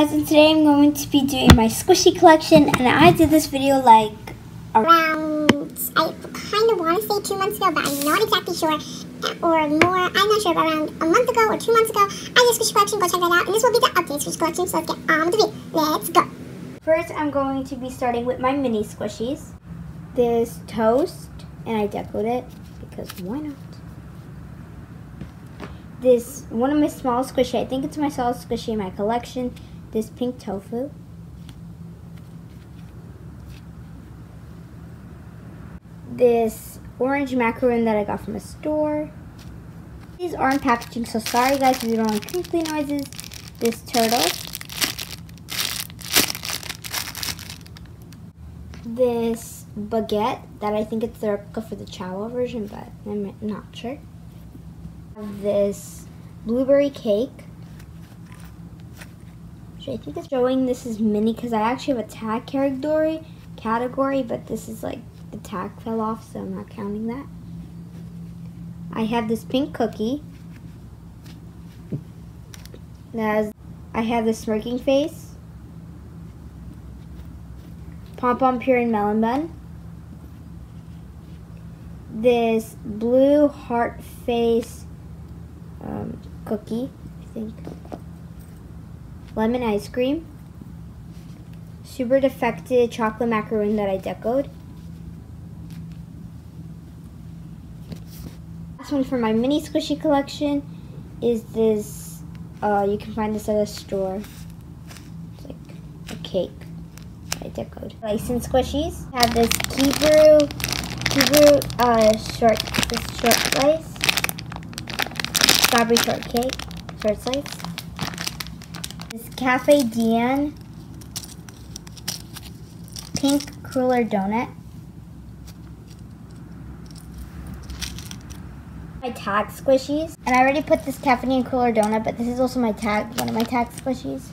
guys, and today I'm going to be doing my squishy collection, and I did this video like around, I kind of want to say 2 months ago, but I'm not exactly sure, or more, I'm not sure, but around a month ago or 2 months ago, I did a squishy collection. Go check that out, and this will be the update squishy collection, so let's get on with the video. Let's go! First, I'm going to be starting with my mini squishies. This toast, and I decoed it, because why not? This, one of my small squishy, I think it's my smallest squishy in my collection, this pink tofu. This orange macaroon that I got from a store. These aren't packaging, so sorry guys if you don't like crinkly noises. This turtle. This baguette that I think it's the replica for the Chow version, but I'm not sure. This blueberry cake. I think it's showing this is mini because I actually have a tag category, but this is like the tag fell off, so I'm not counting that. I have this pink cookie. I have this smirking face. Pom Pom Pure and Melon Bun. This blue heart face cookie, I think. Lemon ice cream. Super defected chocolate macaroon that I decoed. Last one for my mini squishy collection is this, you can find this at a store. It's like a cake that I decoed. License squishies. I have this Kibru short slice. Strawberry shortcake, short slice. This Cafe Diane pink cruller donut. My tag squishies, and I already put this Cafe Diane cruller donut, but this is also my tag, one of my tag squishies.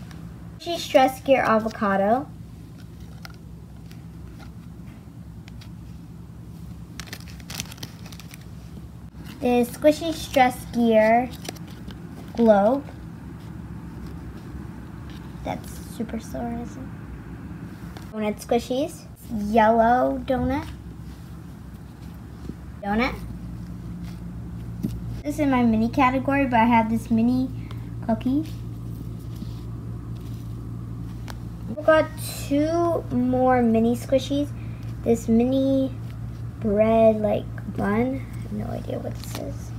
Squishy Stress Gear avocado. This Squishy Stress Gear globe. That's super slow, isn't it? Donut squishies. Yellow donut. This is in my mini category, but I have this mini cookie. I got 2 more mini squishies. This mini bread like bun. No idea what this is.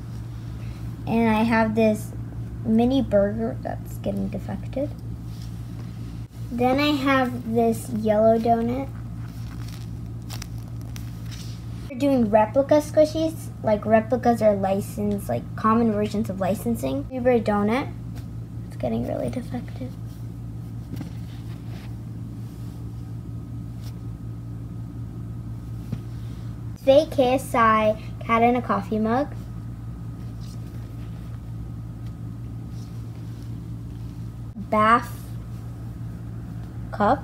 And I have this mini burger that's getting defected. Then I have this yellow donut. We're doing replica squishies. Like replicas are licensed, like common versions of licensing. Blueberry donut. It's getting really defective. Fake KSI cat in a coffee mug. Bath cup.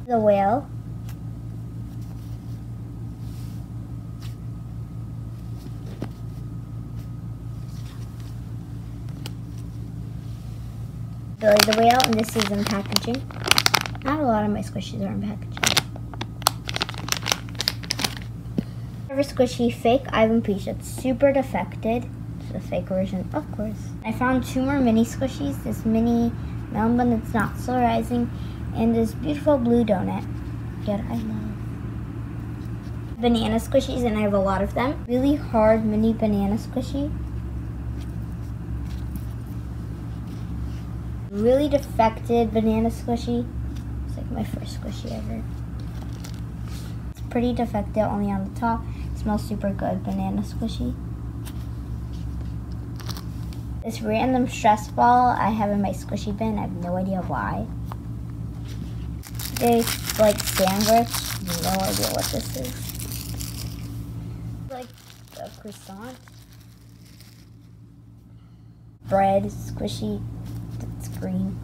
The whale. Billy the whale, and this is in packaging. Not a lot of my squishies are in packaging. Squishy fake Ivan Peach. It's super defected. It's a fake version, of course. I found 2 more mini squishies. This mini melon bun that's not still rising, and this beautiful blue donut that I love. Banana squishies, and I have a lot of them. Really hard mini banana squishy. Really defected banana squishy. It's like my first squishy ever. It's pretty defective, only on the top. Smells super good, banana squishy. This random stress ball I have in my squishy bin. I have no idea why. This like sandwich. No idea what this is. Like a croissant. Bread squishy. That's green.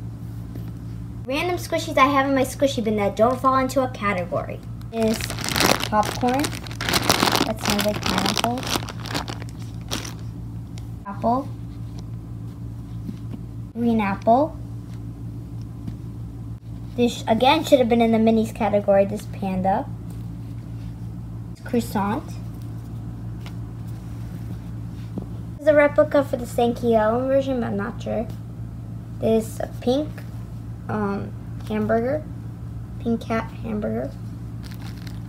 Random squishies I have in my squishy bin that don't fall into a category. Is popcorn. That sounds like pineapple. Apple. green apple. This again should have been in the minis category, this panda. Croissant. This is a replica for the Sankey Ellen version, but I'm not sure. This a pink hamburger. Pink cat hamburger.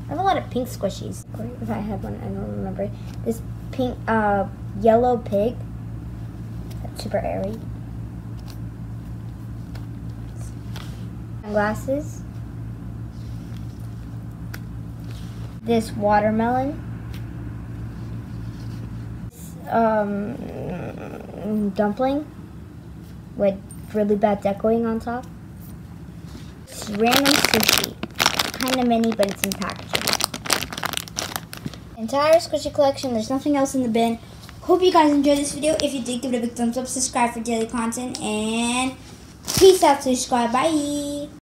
I have a lot of pink squishies. Or if I had one, I don't remember. This pink, yellow pig. That's super airy. Sunglasses. This watermelon. Dumpling with really bad decorating on top. This random sushi. Kind of mini, but it's in packaging. Entire squishy collection. There's nothing else in the bin. Hope you guys enjoyed this video. If you did, give it a big thumbs up. Subscribe for daily content. And peace out. Subscribe. Bye.